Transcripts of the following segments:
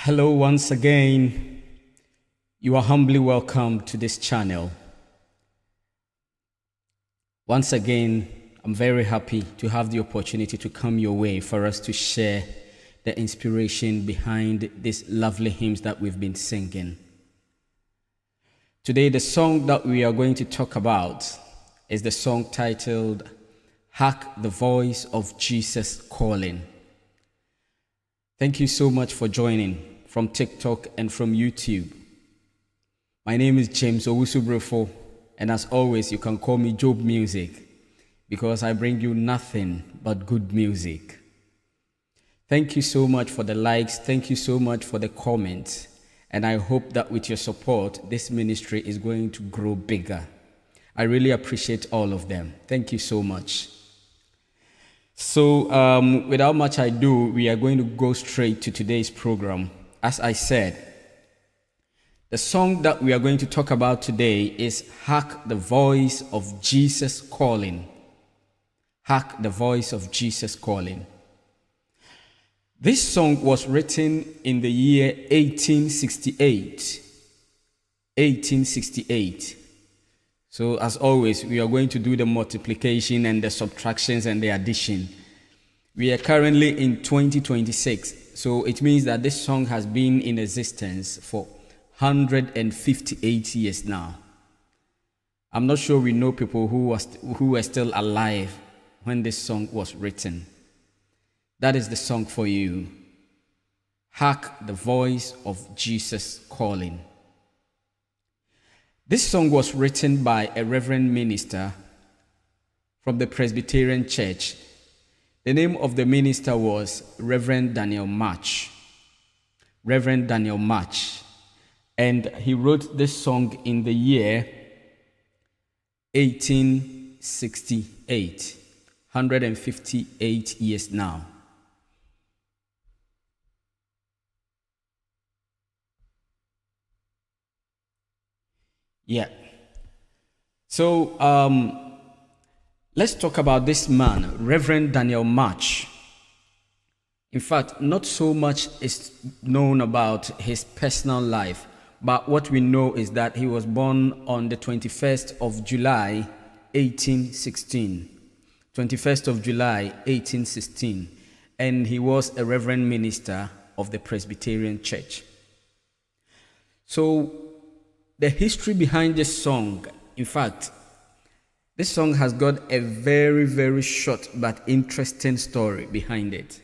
Hello, once again. You are humbly welcome to this channel. Once again, I'm very happy to have the opportunity to come your way for us to share the inspiration behind these lovely hymns that we've been singing. Today, the song that we are going to talk about is the song titled, Hark, the Voice of Jesus Calling. Thank you so much for joining from TikTok and from YouTube. My name is James Owusubrefo, and as always, you can call me Job Music because I bring you nothing but good music. Thank you so much for the likes. Thank you so much for the comments. And I hope that with your support, this ministry is going to grow bigger. I really appreciate all of them. Thank you so much. So without much ado, we are going to go straight to today's program. As I said, the song that we are going to talk about today is Hark, the Voice of Jesus Calling. Hark, the Voice of Jesus Calling. This song was written in the year 1868. 1868. So as always, we are going to do the multiplication and the subtractions and the addition. We are currently in 2026. So it means that this song has been in existence for 158 years now. I'm not sure we know people who were still alive when this song was written. That is the song for you. Hark, the Voice of Jesus Calling. This song was written by a reverend minister from the Presbyterian Church. The name of the minister was Reverend Daniel March. Reverend Daniel March. And he wrote this song in the year 1868. 158 years now. Yeah. So, let's talk about this man, Reverend Daniel March. In fact, not so much is known about his personal life, but what we know is that he was born on the 21st of July, 1816. 21st of July, 1816. And he was a reverend minister of the Presbyterian Church. So, the history behind this song, in fact, this song has got a very, very short but interesting story behind it.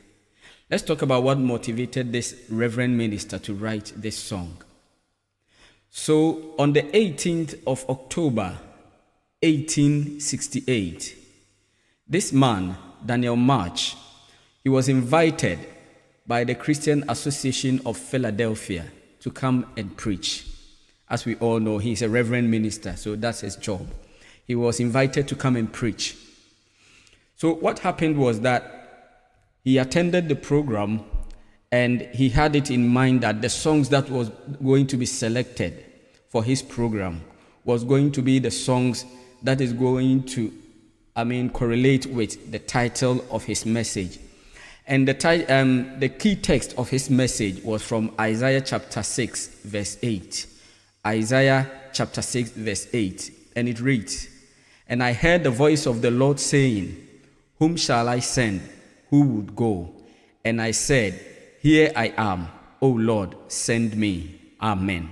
Let's talk about what motivated this reverend minister to write this song. So, on the 18th of October, 1868, this man, Daniel March, he was invited by the Christian Association of Philadelphia to come and preach. As we all know, he's a reverend minister, so that's his job. He was invited to come and preach. So what happened was that he attended the program and he had it in mind that the songs that was going to be selected for his program was going to be the songs that is going to, correlate with the title of his message. And the key text of his message was from Isaiah chapter 6, verse 8. Isaiah chapter 6, verse 8. And it reads, "And I heard the voice of the Lord saying, Whom shall I send? Who would go? And I said, Here I am, O Lord, send me. Amen."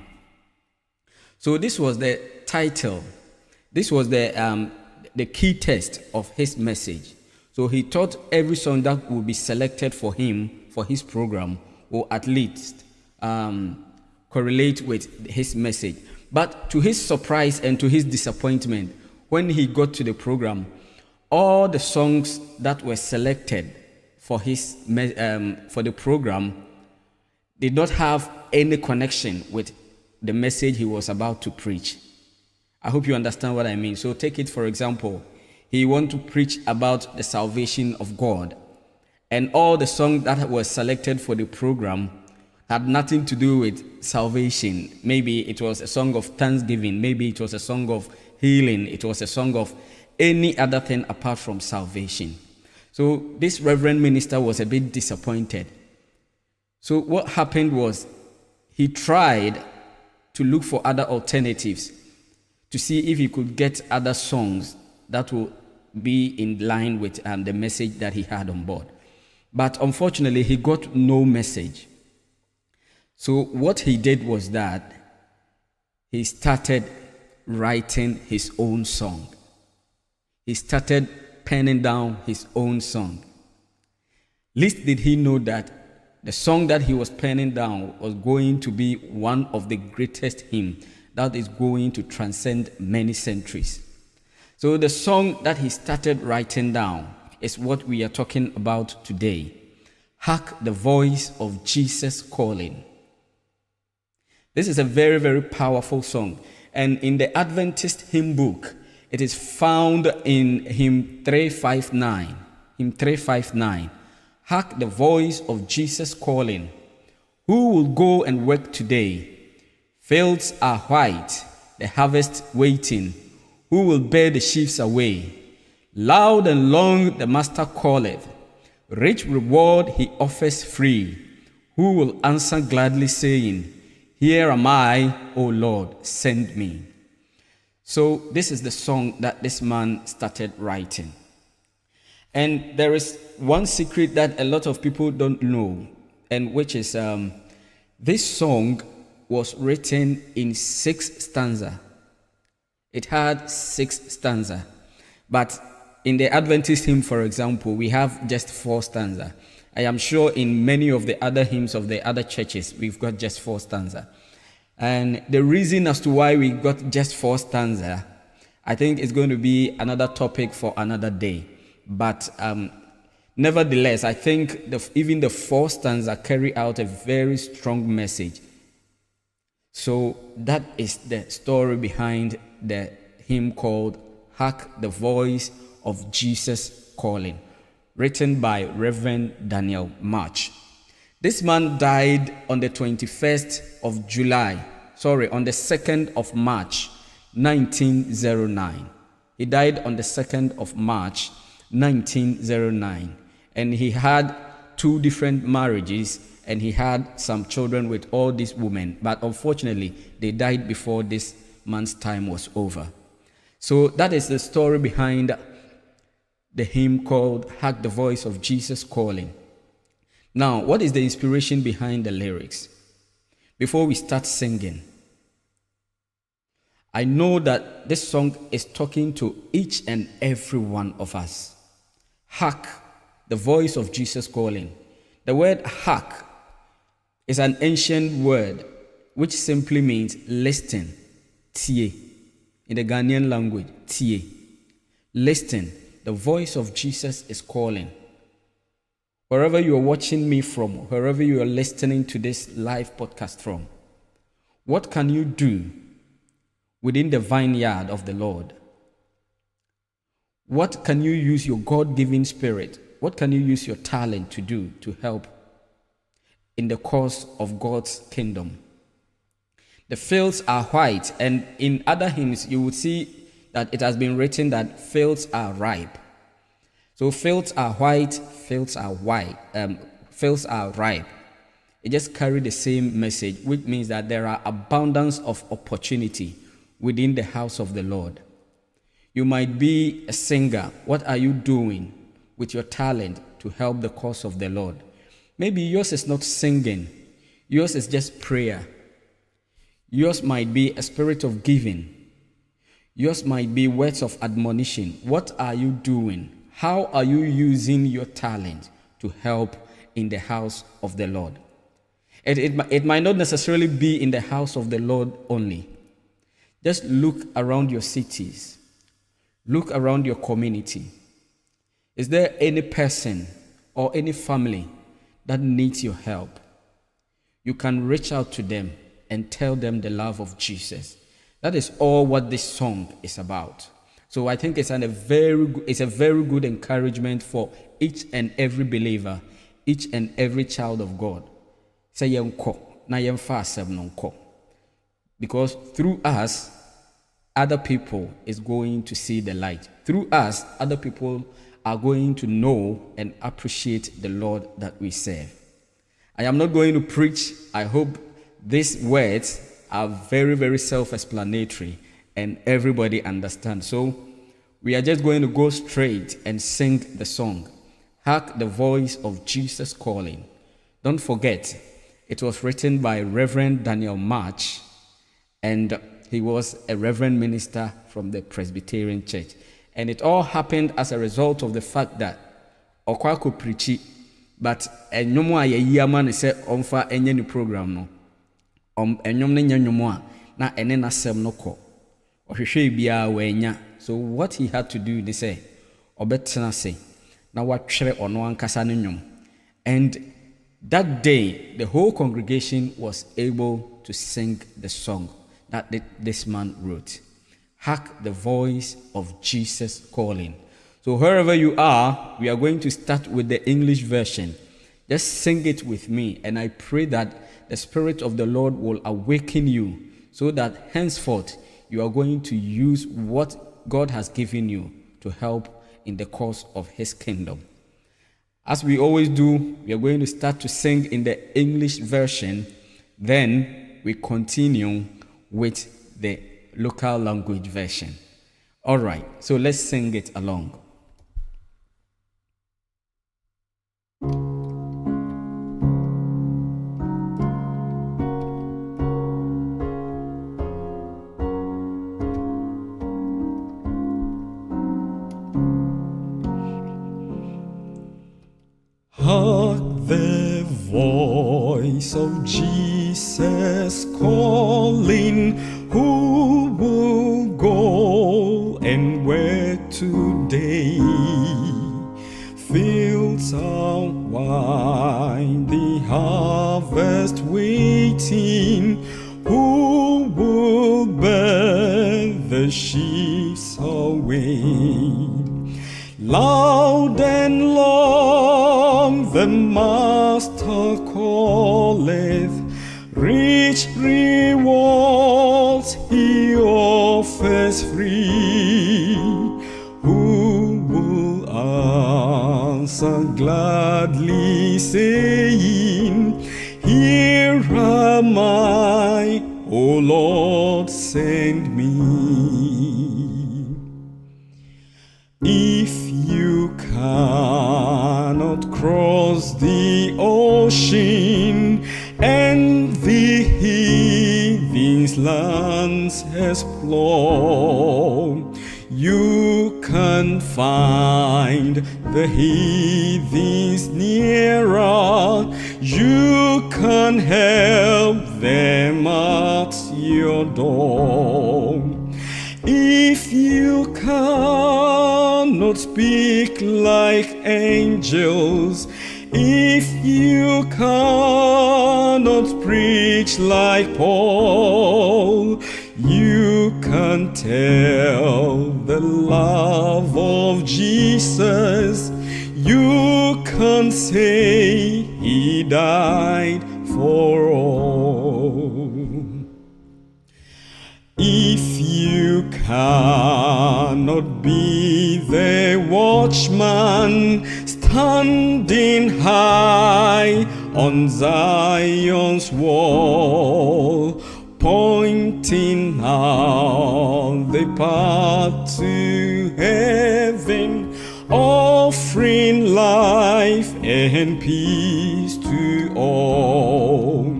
So this was the title. This was the key text of his message. So he thought every song that would be selected for him, for his program, or at least correlate with his message. But to his surprise and to his disappointment, when he got to the program, all the songs that were selected for the program did not have any connection with the message he was about to preach. I hope you understand what I mean. So take it for example, he wanted to preach about the salvation of God, and all the songs that were selected for the program had nothing to do with salvation. Maybe it was a song of thanksgiving. Maybe it was a song of healing. It was a song of any other thing apart from salvation. So this reverend minister was a bit disappointed. So what happened was he tried to look for other alternatives to see if he could get other songs that will be in line with the message that he had on board. But unfortunately, he got no message. So what he did was that he started writing his own song. He started penning down his own song. Least did he know that the song that he was penning down was going to be one of the greatest hymns that is going to transcend many centuries. So the song that he started writing down is what we are talking about today. Hark, the voice of Jesus calling. This is a very, very powerful song. And in the Adventist hymn book, it is found in hymn 359. Hymn 359. Hark, the voice of Jesus calling. Who will go and work today? Fields are white, the harvest waiting. Who will bear the sheaves away? Loud and long the Master calleth. Rich reward he offers free. Who will answer gladly saying, Here am I, O Lord, send me. So this is the song that this man started writing. And there is one secret that a lot of people don't know, and which is this song was written in 6 stanzas. It had 6 stanzas. But in the Adventist hymn, for example, we have just 4 stanzas. I am sure in many of the other hymns of the other churches, we've got just 4 stanzas. And the reason as to why we got just 4 stanzas, I think is going to be another topic for another day. But nevertheless, I think even the 4 stanzas carry out a very strong message. So that is the story behind the hymn called Hark, the Voice of Jesus Calling, written by Reverend Daniel March. This man died on the 21st of July, on the 2nd of March, 1909. He died on the 2nd of March, 1909. And he had 2 different marriages, and he had some children with all these women. But unfortunately, they died before this man's time was over. So that is the story behind the hymn called Hark, the Voice of Jesus Calling. Now, what is the inspiration behind the lyrics? Before we start singing, I know that this song is talking to each and every one of us. Hark, the voice of Jesus calling. The word hark is an ancient word which simply means listen, tie. In the Ghanaian language, tie. Listen, the voice of Jesus is calling. Wherever you are watching me from, wherever you are listening to this live podcast from, what can you do within the vineyard of the Lord? What can you use your God-given spirit? What can you use your talent to do to help in the cause of God's kingdom? The fields are white, and in other hymns you would see that it has been written that fields are ripe. So fields are white, fields are white, fields are ripe. It just carries the same message, which means that there are abundance of opportunity within the house of the Lord. You might be a singer. What are you doing with your talent to help the cause of the Lord? Maybe yours is not singing. Yours is just prayer. Yours might be a spirit of giving. Yours might be words of admonition. What are you doing? How are you using your talent to help in the house of the Lord? It might not necessarily be in the house of the Lord only. Just look around your cities. Look around your community. Is there any person or any family that needs your help? You can reach out to them and tell them the love of Jesus. That is all what this song is about. So I think it's a very good encouragement for each and every believer, each and every child of God. Because through us, other people is going to see the light. Through us, other people are going to know and appreciate the Lord that we serve. I am not going to preach. I hope these words are very, very self-explanatory and everybody understands. So we are just going to go straight and sing the song, Hark the Voice of Jesus Calling. Don't forget, it was written by Reverend Daniel March, and he was a reverend minister from the Presbyterian Church. And it all happened as a result of the fact that Okwako preached, but enyomo a yeyi man say onfa enye ni program no. Enyom ne nyanyomo a na ene na sem no ko. Ohwehwe bia wanya. So what he had to do, they say, obetena say, na watwere ono ankasa ne nyom. And that day, the whole congregation was able to sing the song that this man wrote. Hark the voice of Jesus calling. So wherever you are, we are going to start with the English version. Just sing it with me, and I pray that the Spirit of the Lord will awaken you so that henceforth you are going to use what God has given you to help in the cause of His kingdom. As we always do, we are going to start to sing in the English version, then we continue with the local language version. All right, so let's sing it along. Hark the voice of Jesus calling, who will go and where today? Fields are wide, the harvest waiting, who will bear the sheep away? Loud and long the Master calleth, rich rewards He offers free. Who will answer gladly, saying, Here am I, O Lord, send me. If you cannot cross the ocean and the heathen's lands explore, you can find the heathens nearer. You can help them at your door. If you cannot speak like angels, if you cannot preach like Paul, you can tell the love of Jesus. You can say He died for all. If you cannot be the watchman standing high on Zion's wall, pointing out the path to heaven, offering life and peace to all,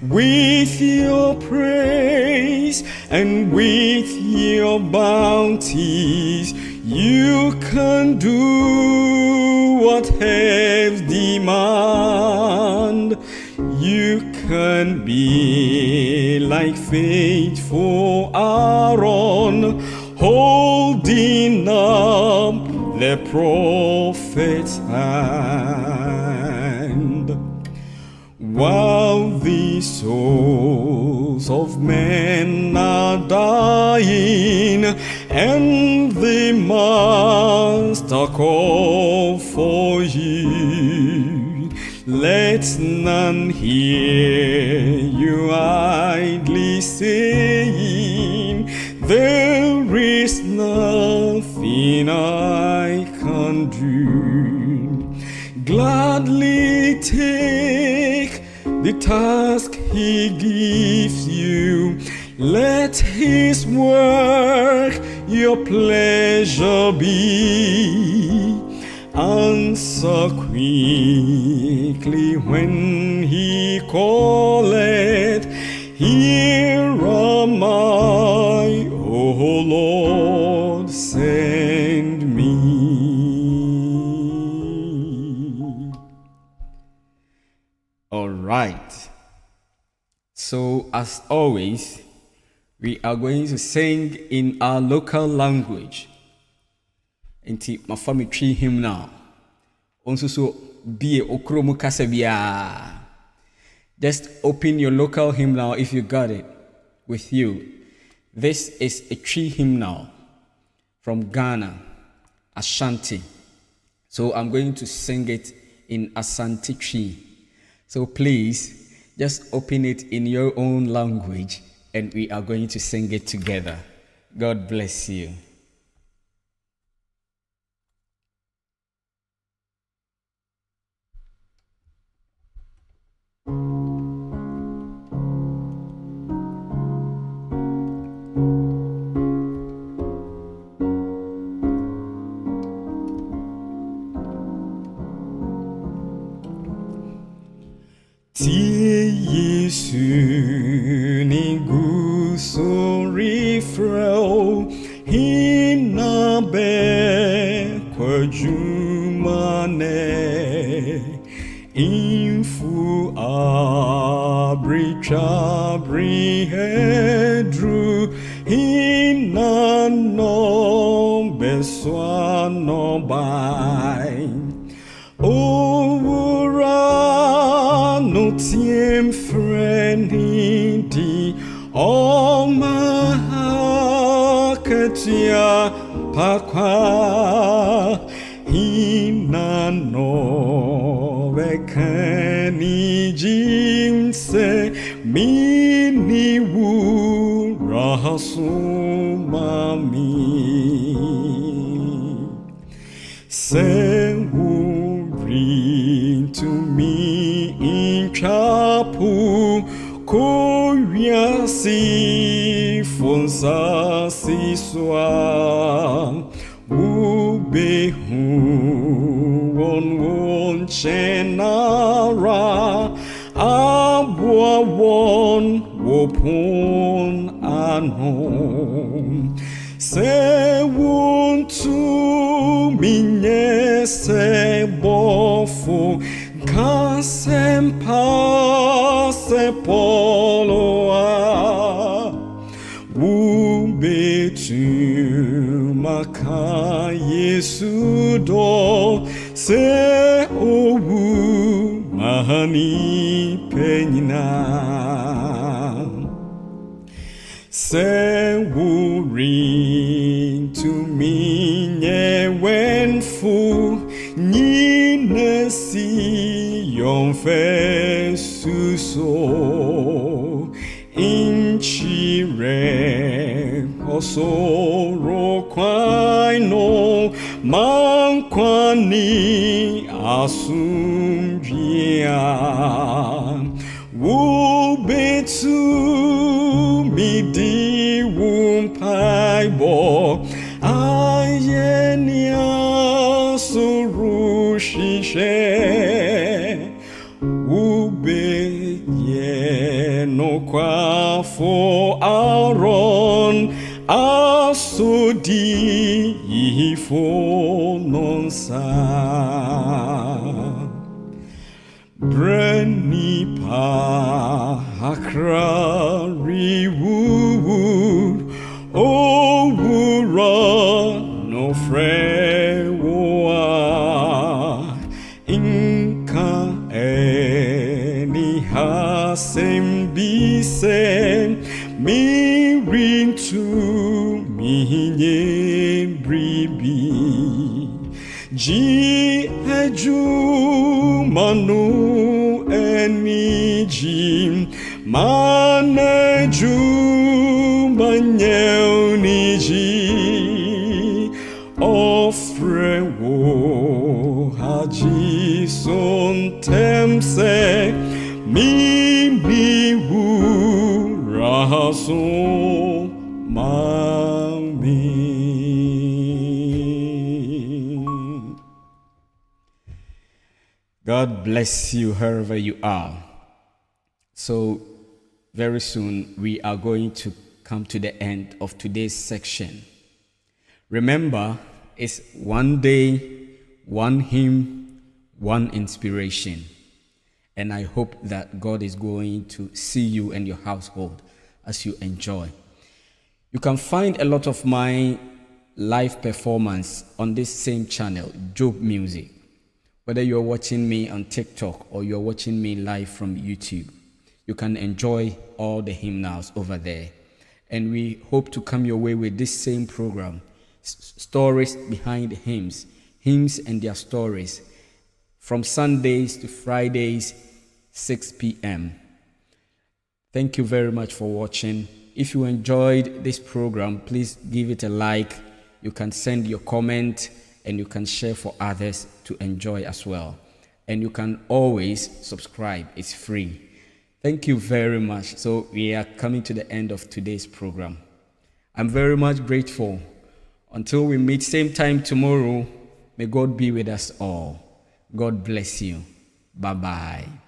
with your praise and with your bounties, you can do what heaven demand. You can be like faithful Aaron, holding up the prophet's hand, while the souls of men are dying and the Master call for you. Let none hear you idly saying, there is nothing I can do. Gladly take the task he gives you. Let his work your pleasure be. Answer quickly when he calleth. Here am I, O Lord, send me. All right. So, as always, we are going to sing in our local language. Inti mafami tree hymn now. Also so be okromu kasabia. Just open your local hymnal if you got it with you. This is a tree hymnal from Ghana, Ashanti. So I'm going to sing it in Ashanti tree. So please just open it in your own language and we are going to sing it together. God bless you. Tie Yesu ni guso refreo hinabe kwa jumane infu abri chabri hedru hinano beswa no bai no tiem friendly all my katia pakwa hinano bekani jinse mini wu rahasumami se bring to me in chapu koya si fonsa si swa ubehu won chenara abwa won wopon anon se won to minye se bofo kasempa se poloa ubetu maka Yesu do se owu mahani penina se will ring to me when fu nyine si yon fe suso inchire osoro kwaino mankwani asumjia wubetu midi wumpaibo ayenia surushishe ubeye no kwafo aron asodi ifo nonsa Breni pa hakra riwood o wura no frewa inka eni hasembise mirin to mihinye bribi ji eju manu eniji maneju manyeu niji ofre wo haji son temse mi so mami. God bless you wherever you are. So very soon we are going to come to the end of today's section. Remember, it's one day, one hymn, one inspiration. And I hope that God is going to see you and your household as you enjoy. You can find a lot of my live performance on this same channel, Job Music. Whether you're watching me on TikTok or you're watching me live from YouTube, you can enjoy all the hymnals over there. And we hope to come your way with this same program, Stories Behind Hymns, Hymns and Their Stories, from Sundays to Fridays, 6 p.m. Thank you very much for watching. If you enjoyed this program, please give it a like. You can send your comment and you can share for others to enjoy as well. And you can always subscribe. It's free. Thank you very much. So we are coming to the end of today's program. I'm very much grateful. Until we meet same time tomorrow, may God be with us all. God bless you. Bye-bye.